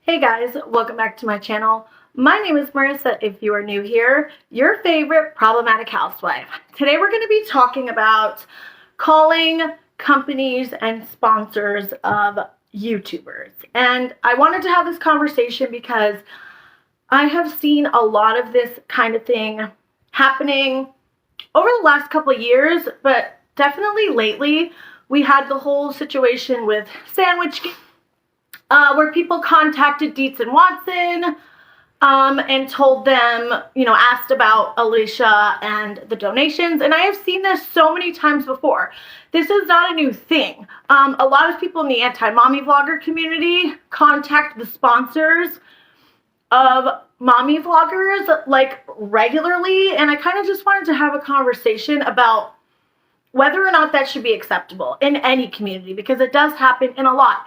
Hey guys, welcome back to my channel. My name is Marissa. If you are new here, your favorite problematic housewife. Today we're going to be talking about calling companies and sponsors of YouTubers. And I wanted to have this conversation because I have seen a lot of this kind of thing happening over the last couple of years, but definitely lately. We had the whole situation with Sandwich where people contacted Dietz and Watson and told them, asked about Alicia and the donations. And I have seen this so many times before. This is not a new thing. A lot of people in the anti-mommy vlogger community contact the sponsors of mommy vloggers like regularly. And I kind of just wanted to have a conversation about whether or not that should be acceptable in any community, because it does happen in a lot.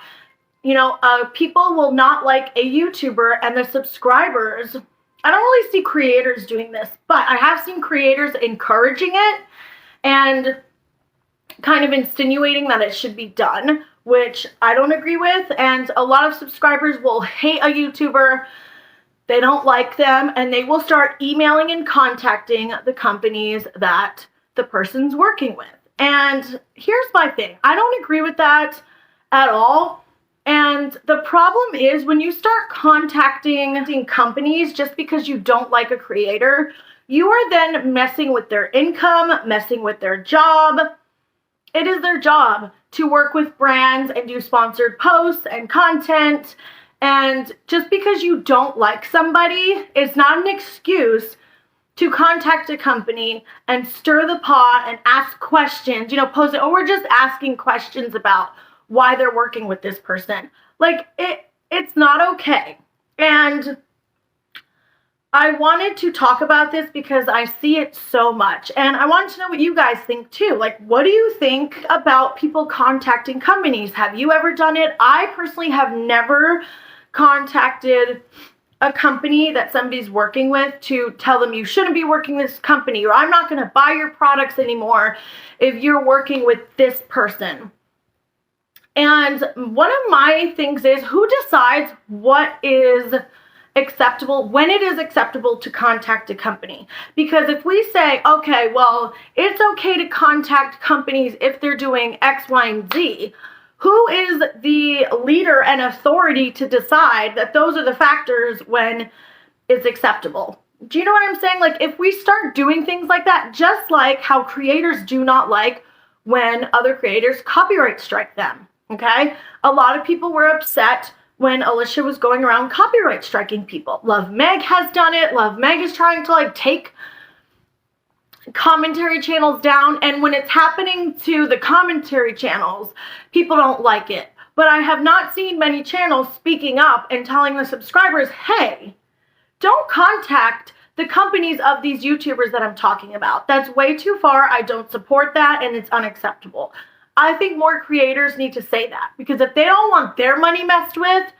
People will not like a YouTuber and the subscribers. I don't really see creators doing this, but I have seen creators encouraging it and kind of insinuating that it should be done, which I don't agree with. And a lot of subscribers will hate a YouTuber. They don't like them, and they will start emailing and contacting the companies that the person's working with. And here's my thing. I don't agree with that at all. And the problem is when you start contacting companies just because you don't like a creator, you are then messing with their income, messing with their job. It is their job to work with brands and do sponsored posts and content. And just because you don't like somebody, it's not an excuse to contact a company and stir the pot and ask questions, pose it, oh, we're just asking questions about why they're working with this person. Like, it's not okay. And I wanted to talk about this because I see it so much. And I wanted to know what you guys think too. Like, what do you think about people contacting companies? Have you ever done it? I personally have never contacted a company that somebody's working with to tell them you shouldn't be working with this company, or I'm not going to buy your products anymore if you're working with this person. And one of my things is, who decides what is acceptable, when it is acceptable to contact a company? Because if we say, okay, well, it's okay to contact companies if they're doing X, Y, and Z, who is the leader and authority to decide that those are the factors when it's acceptable? Do you know what I'm saying? Like, if we start doing things like that, just like how creators do not like when other creators copyright strike them. Okay? A lot of people were upset when Alicia was going around copyright striking people. Love Meg has done it. Love Meg is trying to take commentary channels down. And when it's happening to the commentary channels, people don't like it. But I have not seen many channels speaking up and telling the subscribers, hey, don't contact the companies of these YouTubers that I'm talking about. That's way too far. I don't support that, and it's unacceptable. I think more creators need to say that, because if they don't want their money messed with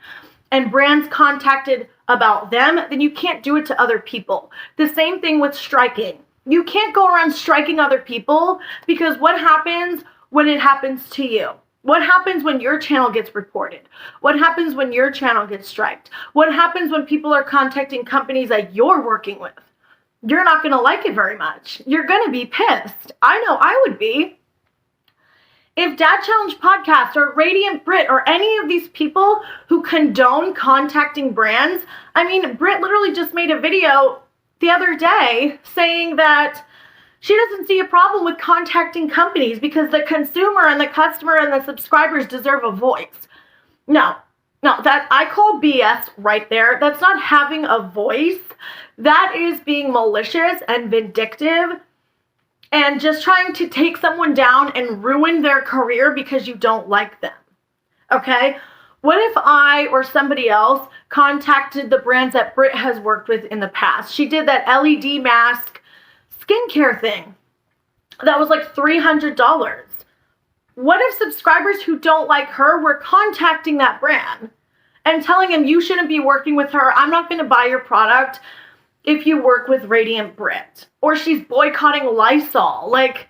and brands contacted about them, then you can't do it to other people. The same thing with striking. You can't go around striking other people, because what happens when it happens to you? What happens when your channel gets reported? What happens when your channel gets striked? What happens when people are contacting companies that you're working with? You're not going to like it very much. You're going to be pissed. I know I would be. If Dad Challenge Podcast or Radiant Britt or any of these people who condone contacting brands, Britt literally just made a video the other day saying that she doesn't see a problem with contacting companies because the consumer and the customer and the subscribers deserve a voice. No, that I call BS right there. That's not having a voice. That is being malicious and vindictive and just trying to take someone down and ruin their career because you don't like them. Okay? What if I or somebody else contacted the brands that Britt has worked with in the past? She did that LED mask skincare thing. That was like $300. What if subscribers who don't like her were contacting that brand and telling them, you shouldn't be working with her, I'm not going to buy your product if you work with Radiant Britt, or she's boycotting Lysol? Like,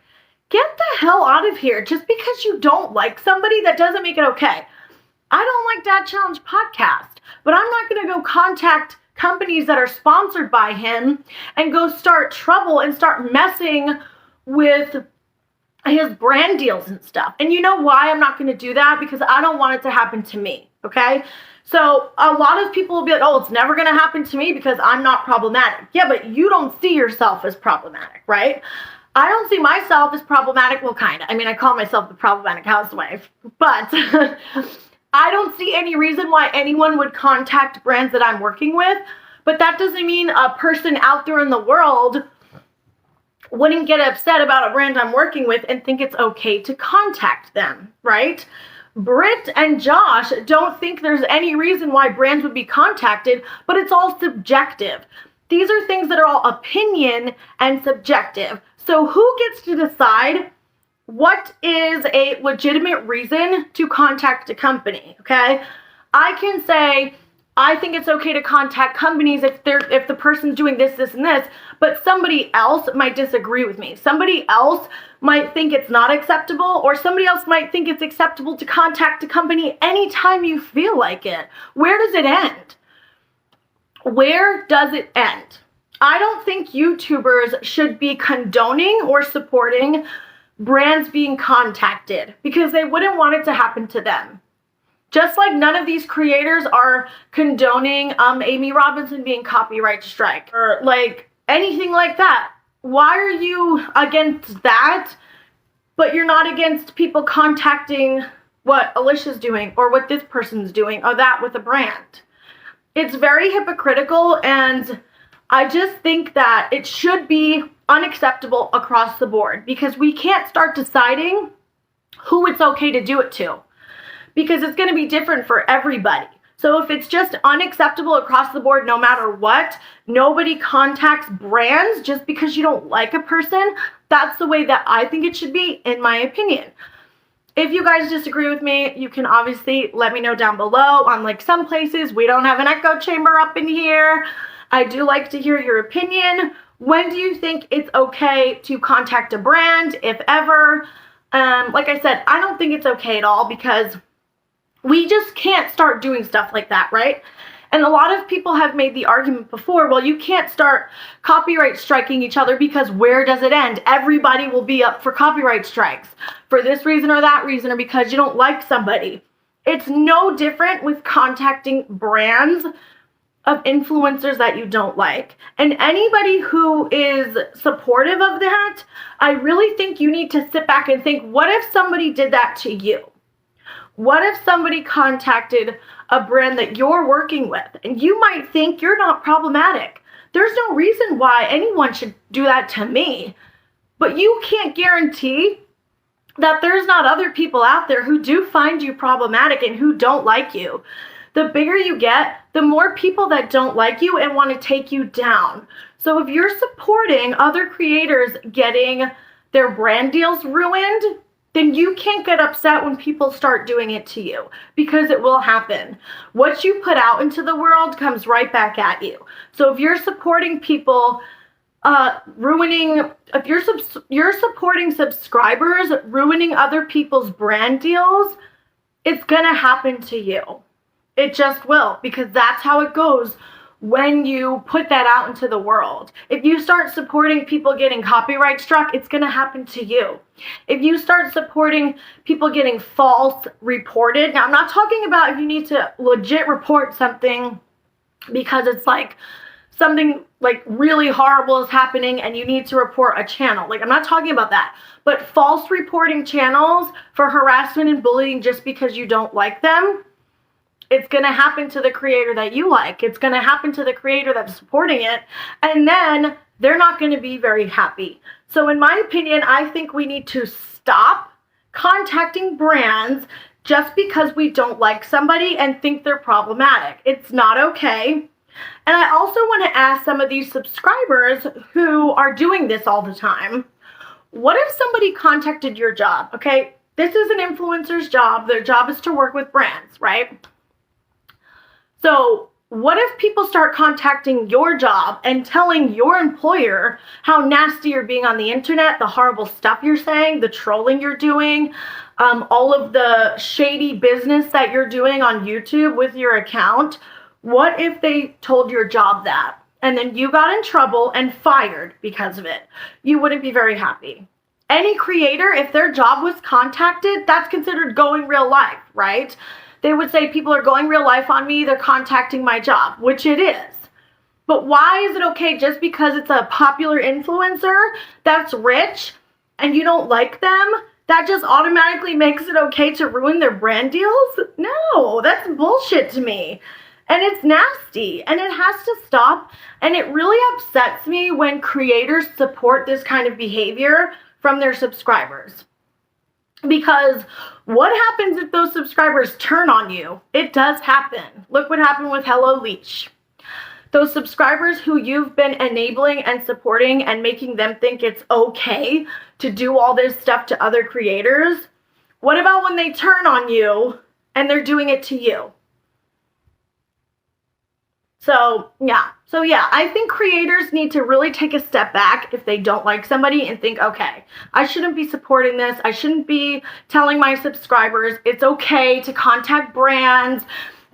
get the hell out of here. Just because you don't like somebody, that doesn't make it okay. I don't like Dad Challenge podcast, but I'm not going to go contact companies that are sponsored by him and go start trouble and start messing with his brand deals and stuff. And you know why I'm not going to do that? Because I don't want it to happen to me, okay? So a lot of people will be like, oh, it's never going to happen to me because I'm not problematic. Yeah, but you don't see yourself as problematic, right? I don't see myself as problematic. Well, kind of. I mean, I call myself the problematic housewife, but I don't see any reason why anyone would contact brands that I'm working with. But that doesn't mean a person out there in the world wouldn't get upset about a brand I'm working with and think it's okay to contact them, right? Britt and Josh don't think there's any reason why brands would be contacted, but it's all subjective. These are things that are all opinion and subjective. So who gets to decide what is a legitimate reason to contact a company, okay? I can say, I think it's okay to contact companies if the person's doing this, this, and this, but somebody else might disagree with me. Somebody else might think it's not acceptable, or somebody else might think it's acceptable to contact a company anytime you feel like it. Where does it end? Where does it end? I don't think YouTubers should be condoning or supporting brands being contacted because they wouldn't want it to happen to them. Just like none of these creators are condoning Amy Robinson being copyright strike or like anything like that. Why are you against that, but you're not against people contacting what Alicia's doing or what this person's doing or that with a brand? It's very hypocritical, and I just think that it should be unacceptable across the board because we can't start deciding who it's okay to do it to because it's going to be different for everybody. So if it's just unacceptable across the board, no matter what, nobody contacts brands just because you don't like a person, that's the way that I think it should be, in my opinion. If you guys disagree with me, you can obviously let me know down below. Unlike some places, we don't have an echo chamber up in here. I do like to hear your opinion. When do you think it's okay to contact a brand, if ever? Like I said, I don't think it's okay at all because we just can't start doing stuff like that, right? And a lot of people have made the argument before, well, you can't start copyright striking each other because where does it end? Everybody will be up for copyright strikes for this reason or that reason or because you don't like somebody. It's no different with contacting brands of influencers that you don't like. And anybody who is supportive of that, I really think you need to sit back and think, what if somebody did that to you? What if somebody contacted a brand that you're working with and you might think you're not problematic? There's no reason why anyone should do that to me, but you can't guarantee that there's not other people out there who do find you problematic and who don't like you. The bigger you get, the more people that don't like you and want to take you down. So if you're supporting other creators getting their brand deals ruined, then you can't get upset when people start doing it to you because it will happen. What you put out into the world comes right back at you. So if you're supporting people if you're supporting subscribers ruining other people's brand deals, it's gonna happen to you. It just will, because that's how it goes when you put that out into the world. If you start supporting people getting copyright struck, it's going to happen to you. If you start supporting people getting false reported, now I'm not talking about if you need to legit report something because it's like something like really horrible is happening and you need to report a channel. Like, I'm not talking about that. But false reporting channels for harassment and bullying just because you don't like them, it's going to happen to the creator that you like. It's going to happen to the creator that's supporting it. And then they're not going to be very happy. So in my opinion, I think we need to stop contacting brands just because we don't like somebody and think they're problematic. It's not okay. And I also want to ask some of these subscribers who are doing this all the time, what if somebody contacted your job? Okay, this is an influencer's job. Their job is to work with brands, right? So what if people start contacting your job and telling your employer how nasty you're being on the internet, the horrible stuff you're saying, the trolling you're doing, all of the shady business that you're doing on YouTube with your account? What if they told your job that and then you got in trouble and fired because of it? You wouldn't be very happy. Any creator, if their job was contacted, that's considered going real life, right? They would say people are going real life on me, they're contacting my job, which it is. But why is it okay just because it's a popular influencer that's rich and you don't like them, that just automatically makes it okay to ruin their brand deals? No, that's bullshit to me. And it's nasty and it has to stop. And it really upsets me when creators support this kind of behavior from their subscribers. Because what happens if those subscribers turn on you? It does happen. Look what happened with Hello Leash. Those subscribers who you've been enabling and supporting and making them think it's okay to do all this stuff to other creators, what about when they turn on you and they're doing it to you? So yeah, I think creators need to really take a step back if they don't like somebody and think, okay, I shouldn't be supporting this. I shouldn't be telling my subscribers it's okay to contact brands,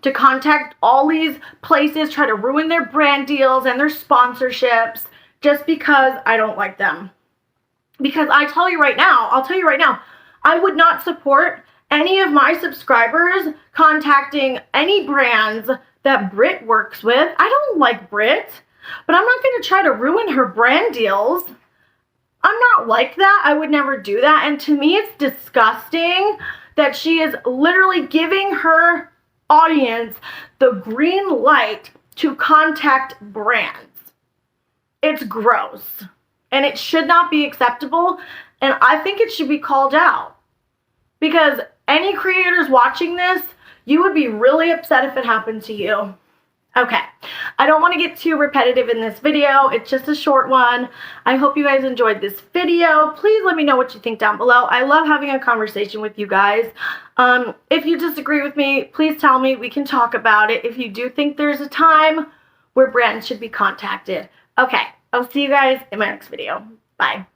to contact all these places, try to ruin their brand deals and their sponsorships just because I don't like them. Because I'll tell you right now, I would not support any of my subscribers contacting any brands that Britt works with. I don't like Britt, but I'm not going to try to ruin her brand deals. I'm not like that. I would never do that. And to me, it's disgusting that she is literally giving her audience the green light to contact brands. It's gross. And it should not be acceptable. And I think it should be called out. Because any creators watching this, you would be really upset if it happened to you. Okay, I don't want to get too repetitive in this video. It's just a short one. I hope you guys enjoyed this video. Please let me know what you think down below. I love having a conversation with you guys. If you disagree with me, please tell me. We can talk about it. If you do think there's a time where brands should be contacted. Okay, I'll see you guys in my next video. Bye.